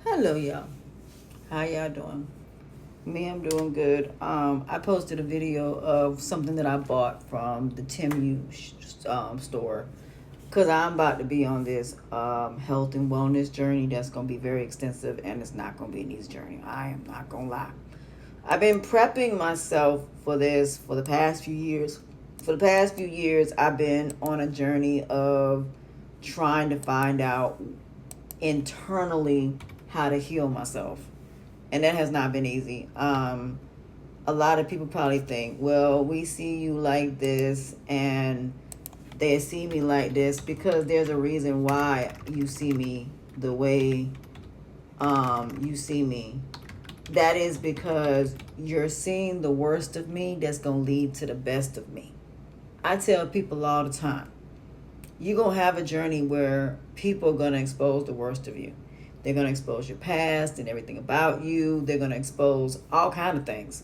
Hello, y'all. How y'all doing? Me, I'm doing good. I posted a video of something that I bought from the store because I'm about to be on this health and wellness journey that's going to be very extensive, and it's not going to be an easy journey. I am not going to lie. I've been prepping myself for this for the past few years. For the past few years, I've been on a journey of trying to find out internally how to heal myself, and that has not been easy. A lot of people probably think, well, we see you like this, and they see me like this because there's a reason why you see me the way you see me. That is because you're seeing the worst of me that's going to lead to the best of me. I tell people all the time, you're going to have a journey where people are going to expose the worst of you. They're going to expose your past and everything about you. They're going to expose all kind of things.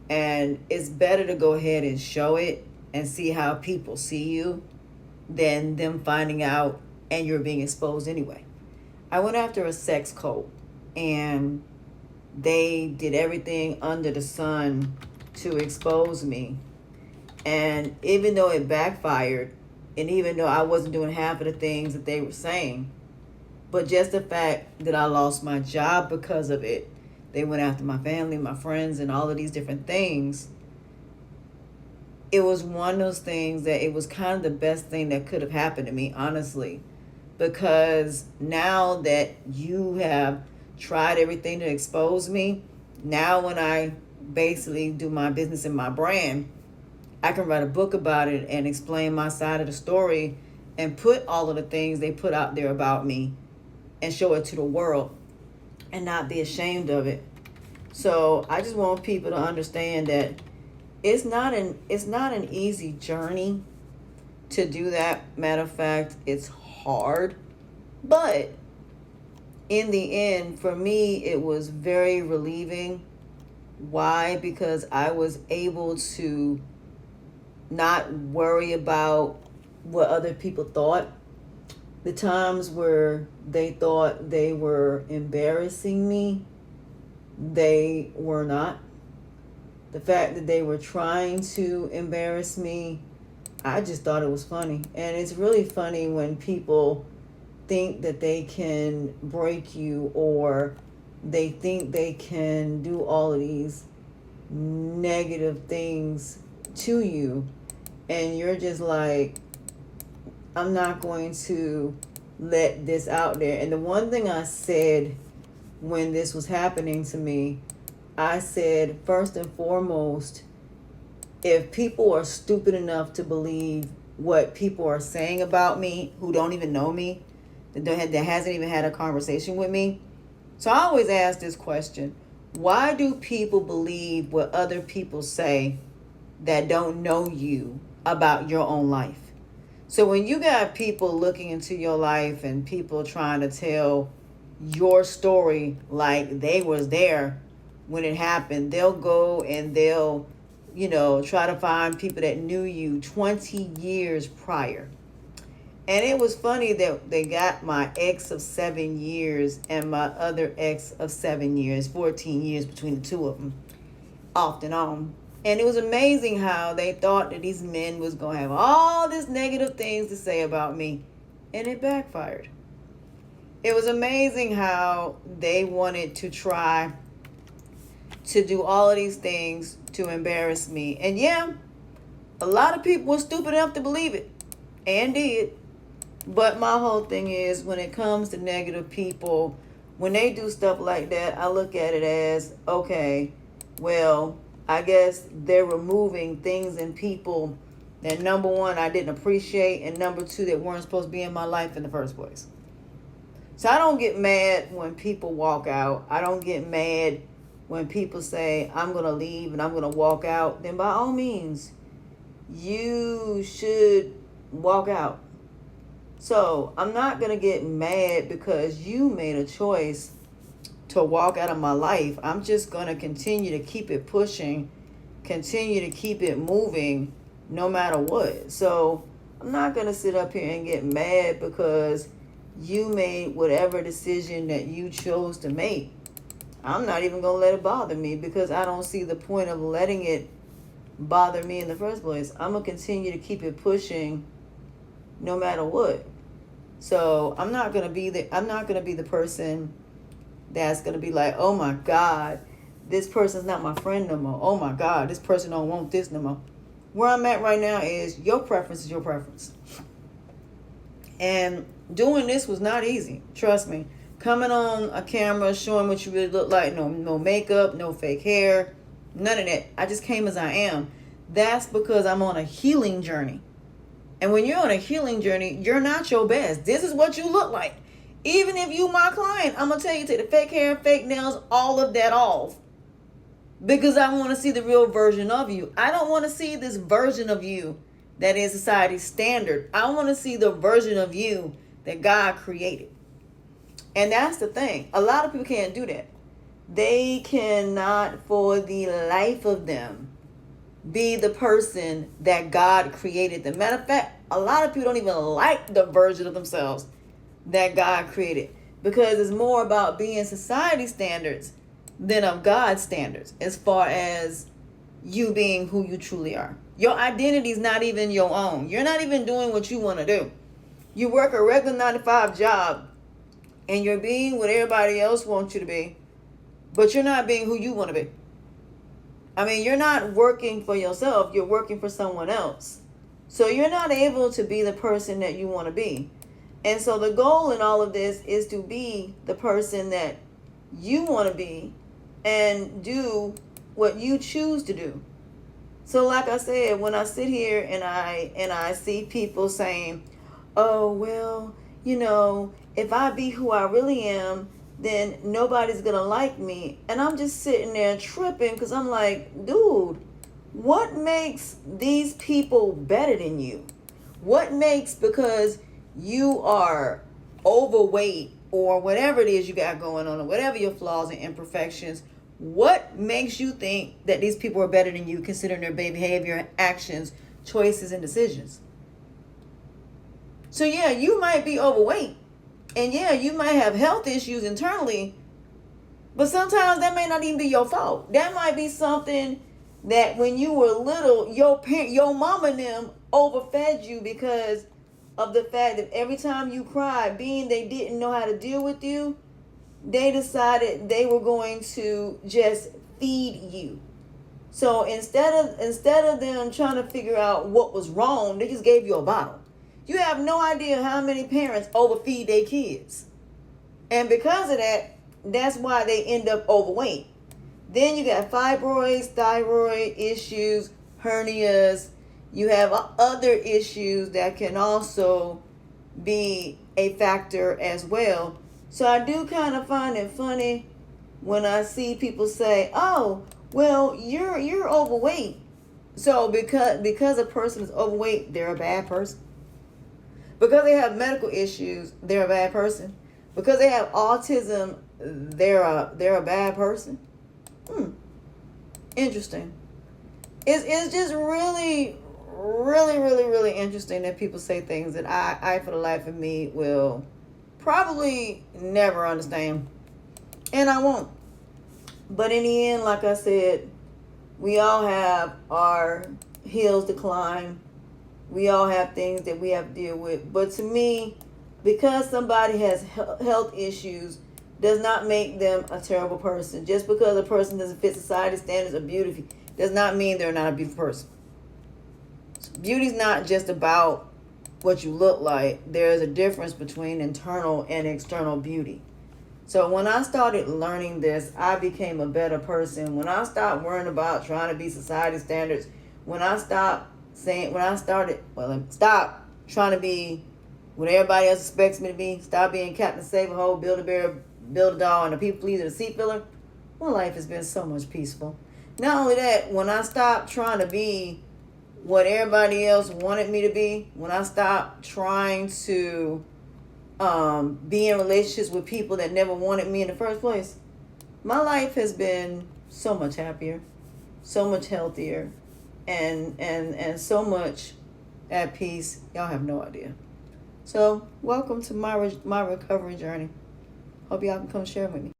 And it's better to go ahead and show it and see how people see you than them finding out and you're being exposed anyway. I went after a sex cult, and they did everything under the sun to expose me. And even though it backfired, and even though I wasn't doing half of the things that they were saying, but just the fact that I lost my job because of it, they went after my family, my friends, and all of these different things. It was one of those things that it was kind of the best thing that could have happened to me, honestly. Because now that you have tried everything to expose me, now when I basically do my business and my brand, I can write a book about it and explain my side of the story and put all of the things they put out there about me and show it to the world and not be ashamed of it. So I just want people to understand that it's not an easy journey to do that. Matter of fact, it's hard. But in the end, for me, it was very relieving. Why? Because I was able to not worry about what other people thought. The times where they thought they were embarrassing me, they were not. The fact that they were trying to embarrass me, I just thought it was funny. And it's really funny when people think that they can break you, or they think they can do all of these negative things to you, and you're just like, I'm not going to let this out there. And the one thing I said when this was happening to me, I said, first and foremost, if people are stupid enough to believe what people are saying about me who don't even know me, that hasn't even had a conversation with me. So I always ask this question: why do people believe what other people say that don't know you about your own life? So when you got people looking into your life and people trying to tell your story like they was there when it happened, they'll go and they'll, try to find people that knew you 20 years prior. And it was funny that they got my ex of 7 years and my other ex of 7 years, 14 years between the two of them, off and on. And it was amazing how they thought that these men was going to have all these negative things to say about me. And it backfired. It was amazing how they wanted to try to do all of these things to embarrass me. And yeah, a lot of people were stupid enough to believe it, and did. But my whole thing is, when it comes to negative people, when they do stuff like that, I look at it as, okay, well, I guess they're removing things in people that, number one, I didn't appreciate, and number two, that weren't supposed to be in my life in the first place. So I don't get mad when people walk out. I don't get mad when people say, I'm going to leave and I'm going to walk out. Then by all means, you should walk out. So I'm not going to get mad because you made a choice to walk out of my life. I'm just going to continue to keep it pushing, continue to keep it moving no matter what. So I'm not going to sit up here and get mad because You made whatever decision that you chose to make. I'm not even going to let it bother me because I don't see the point of letting it bother me in the first place. I'm going to continue to keep it pushing no matter what. So I'm not going to be the person that's going to be like, oh my God, this person's not my friend no more. Oh my God, this person don't want this no more. Where I'm at right now is your preference is your preference. And doing this was not easy. Trust me. Coming on a camera, showing what you really look like. No makeup, no fake hair, none of that. I just came as I am. That's because I'm on a healing journey. And when you're on a healing journey, you're not your best. This is what you look like. Even if you my client, I'm going to tell you, take the fake hair, fake nails, all of that off. Because I want to see the real version of you. I don't want to see this version of you that is society's standard. I want to see the version of you that God created. And that's the thing. A lot of people can't do that. They cannot, for the life of them, be the person that God created them. Matter of fact, a lot of people don't even like the version of themselves that God created because it's more about being society standards than of God's standards as far as you being who you truly are. Your identity is not even your own. You're not even doing what you want to do. You work a regular 9-to-5 job and you're being what everybody else wants you to be, but you're not being who you want to be. I mean, you're not working for yourself. You're working for someone else. So you're not able to be the person that you want to be. And so the goal in all of this is to be the person that you want to be and do what you choose to do. So like I said, when I sit here and I see people saying, oh, well, if I be who I really am, then nobody's going to like me. And I'm just sitting there tripping because I'm like, dude, what makes these people better than you? What makes, because you are overweight or whatever it is you got going on or whatever your flaws and imperfections, what makes you think that these people are better than you considering their behavior, actions, choices, and decisions? So yeah, you might be overweight. And yeah, you might have health issues internally. But sometimes that may not even be your fault. That might be something that when you were little, your mama and them overfed you because of the fact that every time you cried, being they didn't know how to deal with you, they decided they were going to just feed you. So instead of them trying to figure out what was wrong, they just gave you a bottle. You have no idea how many parents overfeed their kids. And because of that, that's why they end up overweight. Then you got fibroids, thyroid issues, hernias. You have other issues that can also be a factor as well. So I do kind of find it funny when I see people say, oh, well, you're overweight. So because a person is overweight, they're a bad person. Because they have medical issues, they're a bad person. Because they have autism, they're a bad person. Interesting. It's just really, really, really, really interesting that people say things that I for the life of me will probably never understand. And I won't. But in the end, like I said, we all have our hills to climb. We all have things that we have to deal with. But to me, because somebody has health issues does not make them a terrible person. Just because a person doesn't fit society's standards of beauty does not mean they're not a beautiful person. Beauty's not just about what you look like. There's a difference between internal and external beauty. So when I started learning this, I became a better person. When I stopped worrying about trying to be society standards, stop trying to be what everybody else expects me to be, stop being Captain Save-A-Ho, Build-A-Bear, Build-A-Doll, and a people pleaser, the seat filler, my life has been so much peaceful. Not only that, when I stopped trying to be what everybody else wanted me to be, when I stopped trying to be in relationships with people that never wanted me in the first place, my life has been so much happier, so much healthier, and so much at peace. Y'all have no idea. So welcome to my recovery journey. Hope y'all can come share with me.